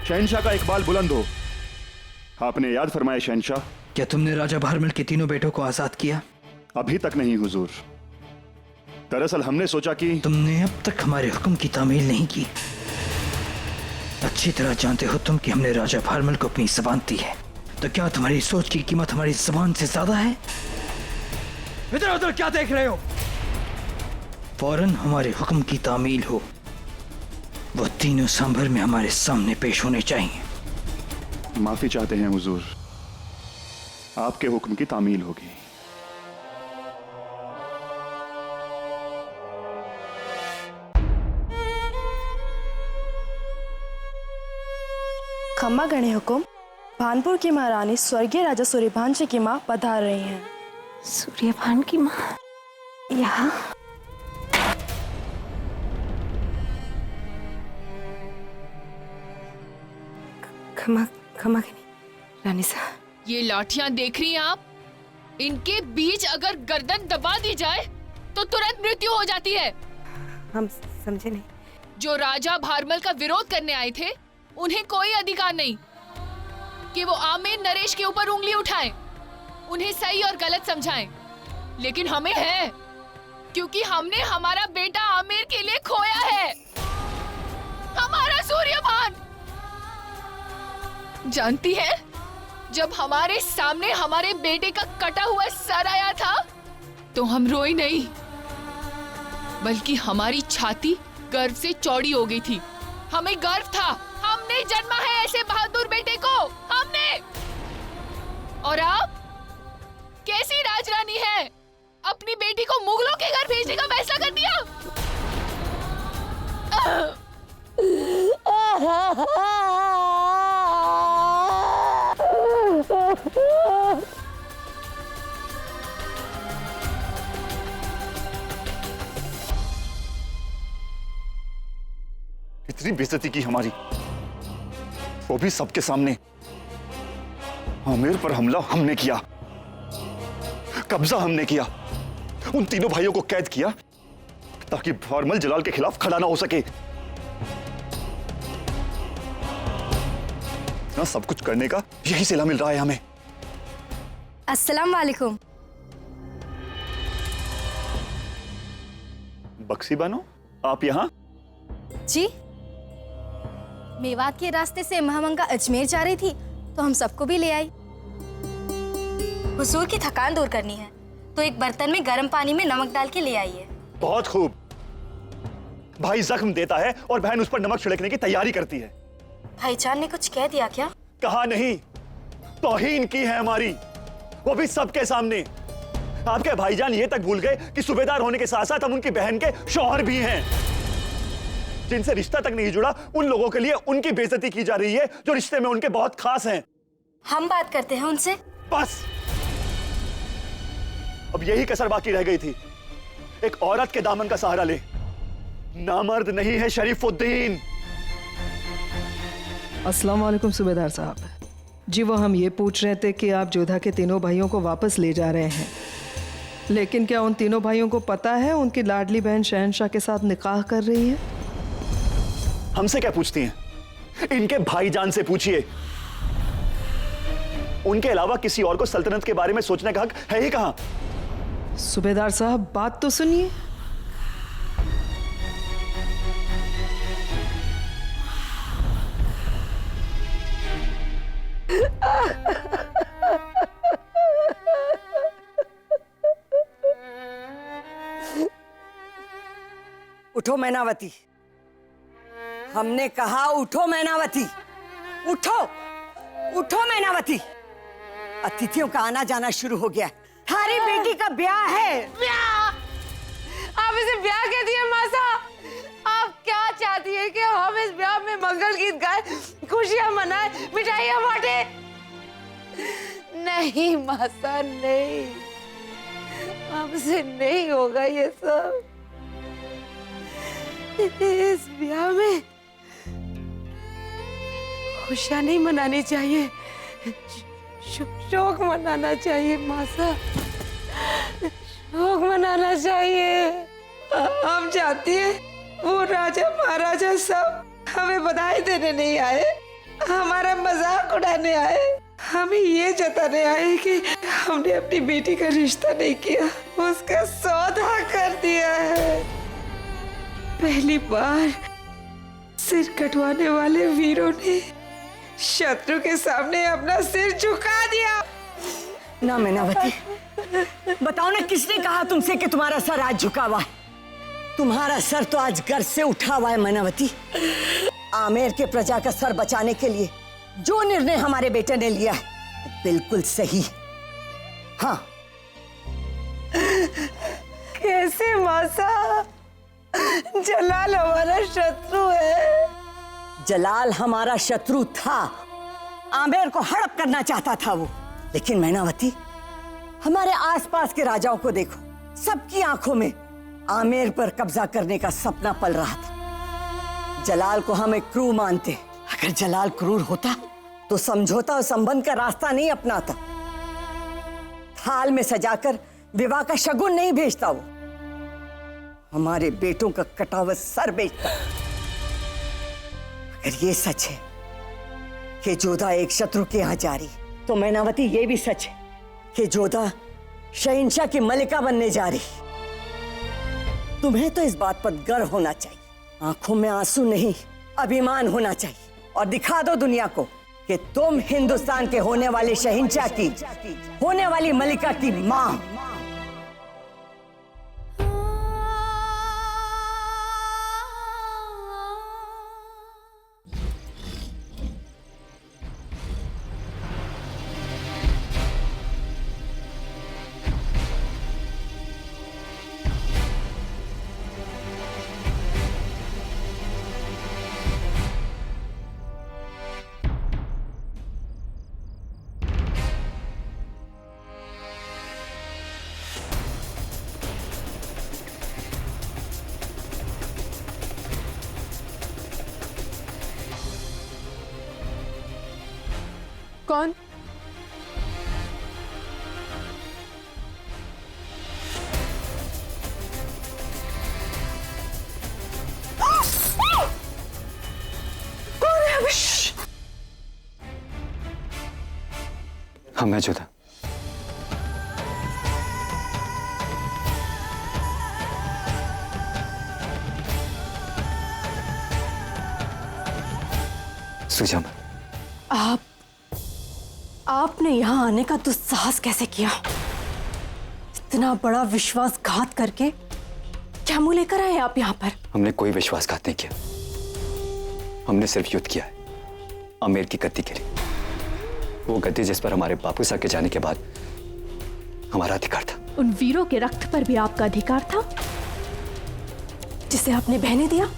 शहनशाह का इकबाल बुलंद हो। आपने याद फरमाया शहनशाह। क्या तुमने राजा भारमल के तीनों बेटों को आजाद किया? अभी तक नहीं हुजूर। दरअसल हमने सोचा कि तुमने अब तक हमारे हुक्म की तामील नहीं की। अच्छी तरह जानते हो तुम कि हमने राजा भारमल को अपनी ज़बान दी है, तो क्या तुम्हारी सोच की कीमत हमारी ज़बान से ज्यादा है? इधर उधर क्या देख रहे हो? फौरन हमारे हुक्म की तामील हो। वो तीनों सांभर में हमारे सामने पेश होने चाहिए। माफी चाहते हैं हुजूर, आपके हुक्म की तामील होगी। खम्मा गणे हुकुम, भानपुर की महारानी स्वर्गीय राजा सूर्यभान जी की माँ पधार रही हैं। सूर्यभान की माँ यहाँ? खमा खमा गणी रानी साहब। ये लाठियां देख रही हैं आप? इनके बीच अगर गर्दन दबा दी जाए तो तुरंत मृत्यु हो जाती है। हम समझे नहीं। जो राजा भारमल का विरोध करने आए थे उन्हें कोई अधिकार नहीं कि वो आमिर नरेश के ऊपर उंगली उठाएं, उन्हें सही और गलत समझाएं। लेकिन हमें है, क्योंकि हमने हमारा बेटा आमिर के लिए खोया है, हमारा सूर्यभान। जानती है, जब हमारे सामने हमारे बेटे का कटा हुआ सर आया था तो हम रोई नहीं, बल्कि हमारी छाती गर्व से चौड़ी हो गई थी। हमें गर्व था, हमने जन्मा है ऐसे बहादुर बेटे को, हमने। और आप कैसी राजरानी है, अपनी बेटी को मुगलों के घर भेजने का फैसला कर दिया। इतनी बेइज्जती की हमारी, वो भी सबके सामने। आमिर पर हमला हमने किया, कब्जा हमने किया, उन तीनों भाइयों को कैद किया ताकि भारमल जलाल के खिलाफ खड़ा ना हो सके। ना सब कुछ करने का यही सिला मिल रहा है हमें। अस्सलाम वालेकुम। बक्सी बानो, आप यहाँ? जी, मेवात के रास्ते से महामंगा अजमेर जा रही थी तो हम सबको भी ले आई। हुजूर की थकान दूर करनी है तो एक बर्तन में गर्म पानी में नमक डाल के ले आई है। बहुत खूब। भाई जख्म देता है और बहन उस पर नमक छिड़कने की तैयारी करती है। भाईजान ने कुछ कह दिया क्या? कहा नहीं, तौहीन की है हमारी, वो भी सबके सामने। आपके भाईजान ये तक भूल गए कि सूबेदार होने के साथ साथ हम उनकी बहन के शौहर भी हैं। जिनसे रिश्ता तक नहीं जुड़ा उन लोगों के लिए उनकी बेइज्जती की जा रही है जो रिश्ते में उनके बहुत खास हैं। हम बात करते हैं उनसे। बस अब यही कसर बाकी रह गई थी, एक औरत के दामन का सहारा ले। नामर्द नहीं है शरीफुद्दीन। अस्सलाम वालेकुम सूबेदार साहब जी। वो हम ये पूछ रहे थे कि आप जोधा के तीनों भाइयों को वापस ले जा रहे हैं, लेकिन क्या उन तीनों भाइयों को पता है उनकी लाडली बहन शहनशाह के साथ निकाह कर रही है? हमसे क्या पूछती हैं? इनके भाईजान से पूछिए। उनके अलावा किसी और को सल्तनत के बारे में सोचने का हक है ही कहां? सूबेदार साहब बात तो सुनिए। उठो मैनावती, हमने कहा उठो मैनावती, उठो उठो मैनावती। अतिथियों का आना जाना शुरू हो गया। हमारी बेटी का ब्याह है। ब्याह? आप इसे ब्याह कहती है मासा? आप क्या चाहती है कि हम इस ब्याह में मंगल गीत गाए, खुशियां मनाए, मिठाइयां बांटे? नहीं मासा, नहीं, हमसे नहीं होगा ये सब। इस ब्याह में खुशियां नहीं मनानी चाहिए, शोक मनाना चाहिए मासा, शोक मनाना चाहिए। हम चाहती हैं वो राजा महाराजा सब हमें बधाई देने नहीं आए, हमारा मजाक उड़ाने आए, हमें ये जताने आए कि हमने अपनी बेटी का रिश्ता नहीं किया, उसका सौदा कर दिया है। पहली बार सिर कटवाने वाले वीरों ने शत्रु के सामने अपना सिर झुका दिया। ना मैनावती, बताओ ना किसने कहा तुमसे कि तुम्हारा सर आज झुका हुआ है? तुम्हारा सर तो आज गर्व से उठा हुआ है मैनावती। आमेर के प्रजा का सर बचाने के लिए जो निर्णय हमारे बेटे ने लिया है बिल्कुल सही। हाँ। कैसे मासा? जलाल हमारा शत्रु है। जलाल हमारा शत्रु था, आमेर को हड़प करना चाहता था वो, लेकिन मैनावती हमारे आसपास के राजाओं को देखो, सबकी आंखों में आमेर पर कब्जा करने का सपना पल रहा था। जलाल को हम एक क्रूर मानते, अगर जलाल क्रूर होता तो समझौता और संबंध का रास्ता नहीं अपनाता, थाल में सजाकर विवाह का शगुन नहीं भेजता, वो हमारे बेटों का कटा हुआ सर बेचता। अगर ये सच है कि जोधा एक शत्रु के यहां जा रही, तो मैनावती ये भी सच है कि जोधा शहंशाह की मलिका बनने जा रही। तुम्हें तो इस बात पर गर्व होना चाहिए, आंखों में आंसू नहीं अभिमान होना चाहिए, और दिखा दो दुनिया को कि तुम हिंदुस्तान के होने वाले शहंशाह की, होने वाली मलिका की मां। कौन? हाँ, मैं जोधा। सुजामा, आपने यहाँ आने का दुस्साहस कैसे किया? इतना बड़ा विश्वासघात करके क्या मुंह लेकर आए आप यहाँ पर? हमने कोई विश्वासघात नहीं किया, हमने सिर्फ युद्ध किया है आमेर की गद्दी के लिए, वो गद्दी जिस पर हमारे बापू साहब के जाने के बाद हमारा अधिकार था। उन वीरों के रक्त पर भी आपका अधिकार था जिसे आपने बहने दिया,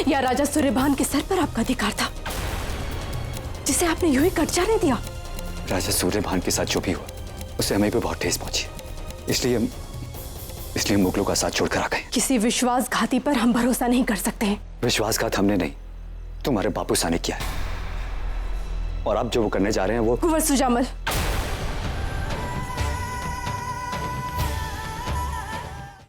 या राजा सूर्यभान के सर पर आपका अधिकार था जिसे आपने यूं ही कट जाने दिया? राजा सूर्यभान के साथ जो भी हुआ उससे हमें भी बहुत ठेस पहुंची, इसलिए मुगलों का साथ छोड़कर आ गए। किसी विश्वासघाती पर हम भरोसा नहीं कर सकते हैं। विश्वासघात हमने नहीं, तुम्हारे बापू साहब ने किया है, और आप जो वो करने जा रहे हैं वो। कुंवर सुजामल,